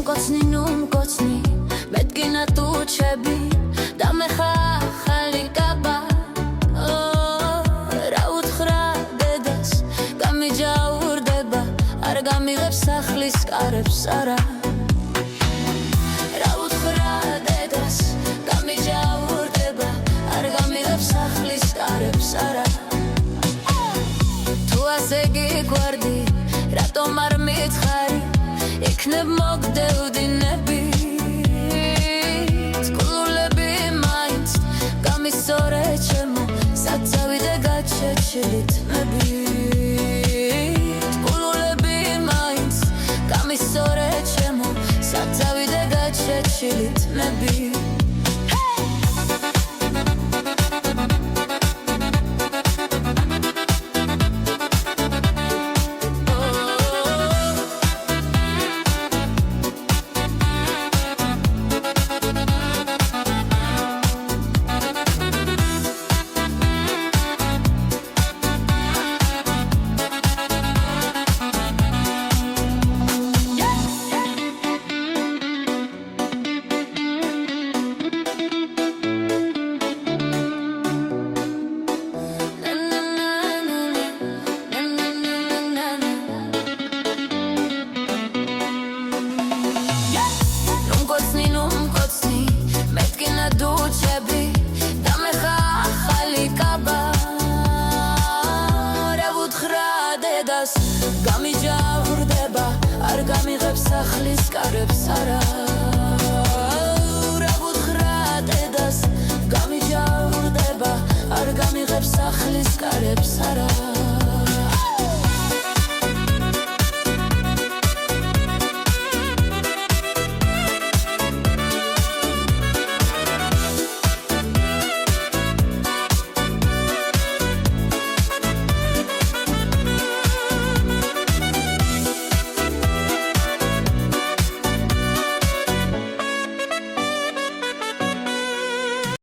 ნუმკოცნი მეტკინა ტუჩები და მე ხალი კაბა რა უთხრა დედას გამიჯაურდება არ გამიღებს სახლის კარებს არა რა უთხრა დედას გამიჯაურდება არ გამიღებს სახლის კარებს არა თუ ასე გიგვარდი რატომ არ მითხარი იქნებ მოგდევდინები წყლულები მაინც გამისორე ჩემო საწავიდე გაჩეჩილით მები წყლულები მაინც გამისორე ჩემო საწავიდე გაჩეჩილით მები გამიჯავრდება არ გამიღებს სახლის კარებს არა რა უთხრა დედას გამიჯავრდება არ გამიღებს სახლის კარებს არა